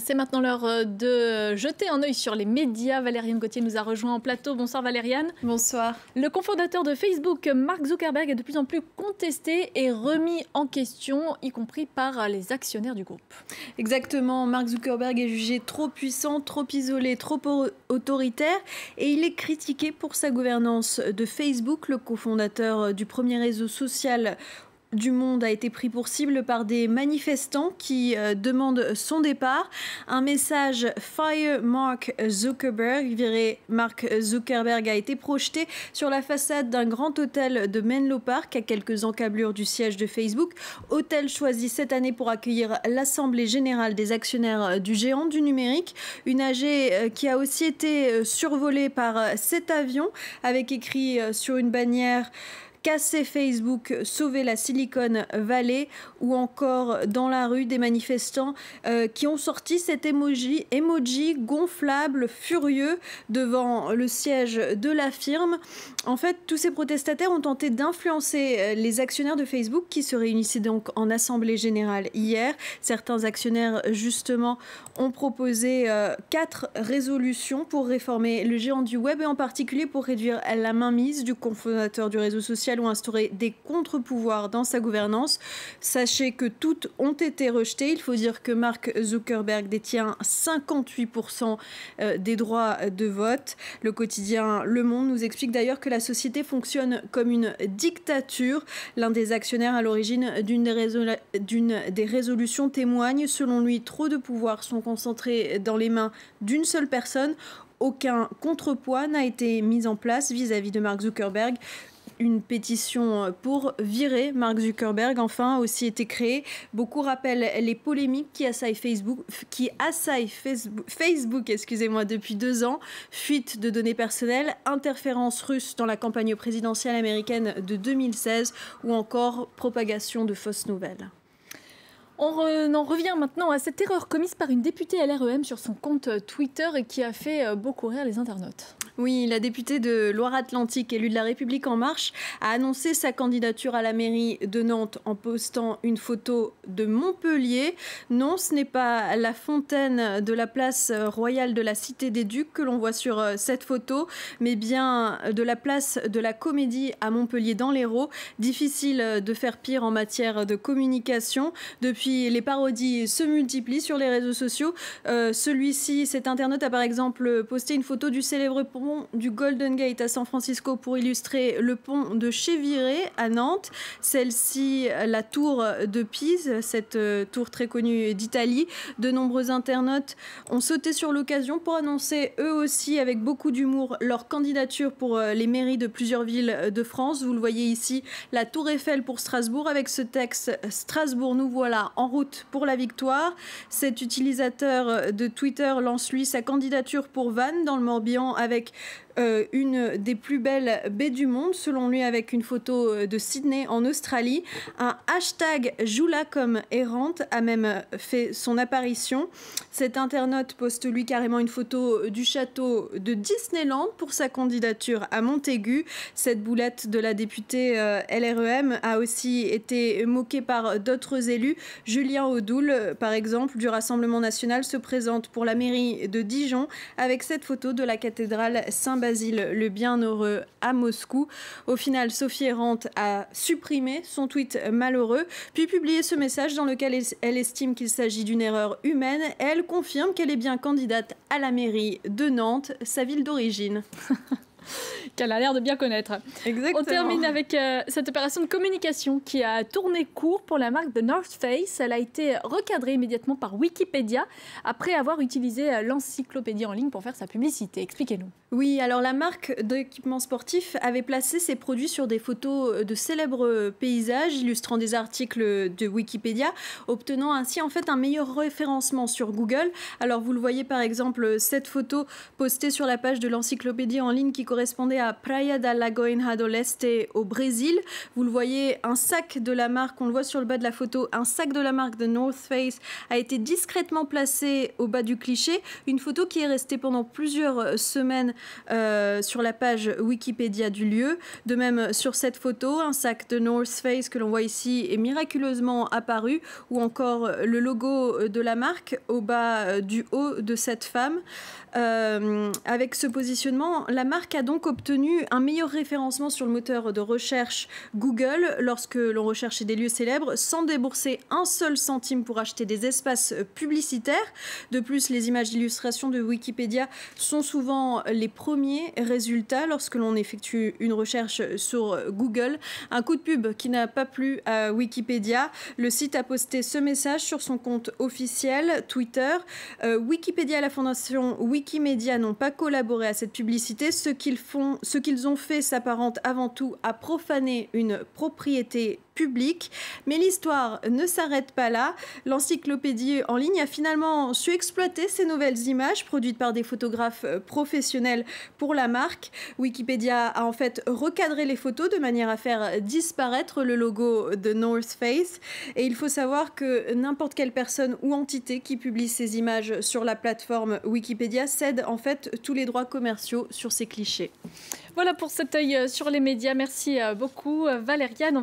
C'est maintenant l'heure de jeter un œil sur les médias. Valériane Gauthier nous a rejoint en plateau. Bonsoir Valériane. Bonsoir. Le cofondateur de Facebook, Mark Zuckerberg, est de plus en plus contesté et remis en question, y compris par les actionnaires du groupe. Exactement, Mark Zuckerberg est jugé trop puissant, trop isolé, trop autoritaire et il est critiqué pour sa gouvernance de Facebook. Le cofondateur du premier réseau social du monde a été pris pour cible par des manifestants qui demandent son départ. Un message « Fire Mark Zuckerberg », viré Mark Zuckerberg, a été projeté sur la façade d'un grand hôtel de Menlo Park, à quelques encablures du siège de Facebook. Hôtel choisi cette année pour accueillir l'Assemblée générale des actionnaires du géant du numérique. Une AG qui a aussi été survolée par cet avion, avec écrit sur une bannière « Casser Facebook, sauver la Silicon Valley » ou encore dans la rue des manifestants qui ont sorti cet emoji gonflable, furieux devant le siège de la firme. En fait, tous ces protestataires ont tenté d'influencer les actionnaires de Facebook qui se réunissaient donc en assemblée générale hier. Certains actionnaires, justement, ont proposé 4 résolutions pour réformer le géant du web et en particulier pour réduire la mainmise du cofondateur du réseau social ou instaurer des contre-pouvoirs dans sa gouvernance. Sachez que toutes ont été rejetées. Il faut dire que Mark Zuckerberg détient 58% des droits de vote. Le quotidien Le Monde nous explique d'ailleurs que la société fonctionne comme une dictature. L'un des actionnaires à l'origine d'une des résolutions témoigne. Selon lui, trop de pouvoirs sont concentrés dans les mains d'une seule personne. Aucun contrepoids n'a été mis en place vis-à-vis de Mark Zuckerberg. Une pétition pour virer Mark Zuckerberg, enfin, a aussi été créée. Beaucoup rappellent les polémiques qui assaillent Facebook, depuis 2 ans. Fuite de données personnelles, interférence russe dans la campagne présidentielle américaine de 2016 ou encore propagation de fausses nouvelles. On en revient maintenant à cette erreur commise par une députée LREM sur son compte Twitter et qui a fait beaucoup rire les internautes. Oui, la députée de Loire-Atlantique, élue de La République En Marche, a annoncé sa candidature à la mairie de Nantes en postant une photo de Montpellier. Non, ce n'est pas la fontaine de la place royale de la Cité des Ducs que l'on voit sur cette photo, mais bien de la place de la Comédie à Montpellier dans l'Hérault. Difficile de faire pire en matière de communication. Depuis, les parodies se multiplient sur les réseaux sociaux. Cet internaute a par exemple posté une photo du célèbre pont du Golden Gate à San Francisco pour illustrer le pont de Cheviré à Nantes. Celle-ci, la tour de Pise, cette tour très connue d'Italie. De nombreux internautes ont sauté sur l'occasion pour annoncer eux aussi avec beaucoup d'humour leur candidature pour les mairies de plusieurs villes de France. Vous le voyez ici, la tour Eiffel pour Strasbourg avec ce texte « Strasbourg, nous voilà en route pour la victoire ». Cet utilisateur de Twitter lance lui sa candidature pour Vannes dans le Morbihan avec une des plus belles baies du monde, selon lui, avec une photo de Sydney en Australie. Un hashtag Joula comme errante a même fait son apparition. Cet internaute poste lui carrément une photo du château de Disneyland pour sa candidature à Montaigu. Cette boulette de la députée LREM a aussi été moquée par d'autres élus. Julien Audoul, par exemple, du Rassemblement national, se présente pour la mairie de Dijon avec cette photo de la cathédrale Saint-Basile le Bienheureux à Moscou. Au final, Sophie Errante a supprimé son tweet malheureux, puis publié ce message dans lequel elle estime qu'il s'agit d'une erreur humaine. Elle confirme qu'elle est bien candidate à la mairie de Nantes, sa ville d'origine. Qu'elle a l'air de bien connaître. Exactement. On termine avec cette opération de communication qui a tourné court pour la marque de North Face. Elle a été recadrée immédiatement par Wikipédia après avoir utilisé l'encyclopédie en ligne pour faire sa publicité. Expliquez-nous. Oui, alors la marque d'équipements sportifs avait placé ses produits sur des photos de célèbres paysages illustrant des articles de Wikipédia, obtenant ainsi en fait un meilleur référencement sur Google. Alors vous le voyez par exemple, cette photo postée sur la page de l'encyclopédie en ligne qui correspondait à Praia da Lagoinha do Leste au Brésil. Vous le voyez, un sac de la marque, on le voit sur le bas de la photo, un sac de la marque de North Face a été discrètement placé au bas du cliché. Une photo qui est restée pendant plusieurs semaines sur la page Wikipédia du lieu. De même, sur cette photo, un sac de North Face que l'on voit ici est miraculeusement apparu, ou encore le logo de la marque au bas du haut de cette femme. Avec ce positionnement, la marque a donc obtenu un meilleur référencement sur le moteur de recherche Google lorsque l'on recherchait des lieux célèbres sans débourser un seul centime pour acheter des espaces publicitaires. De plus, les images d'illustration de Wikipédia sont souvent les premiers résultats lorsque l'on effectue une recherche sur Google. Un coup de pub qui n'a pas plu à Wikipédia. Le site a posté ce message sur son compte officiel Twitter. Wikipédia et la fondation Wikimedia n'ont pas collaboré à cette publicité. Ce qu'ils ont fait s'apparente avant tout à profaner une propriété publique. Mais l'histoire ne s'arrête pas là. L'encyclopédie en ligne a finalement su exploiter ces nouvelles images produites par des photographes professionnels pour la marque. Wikipédia a en fait recadré les photos de manière à faire disparaître le logo de North Face. Et il faut savoir que n'importe quelle personne ou entité qui publie ces images sur la plateforme Wikipédia cède en fait tous les droits commerciaux sur ces clichés. Voilà pour cet œil sur les médias. Merci beaucoup Valériane.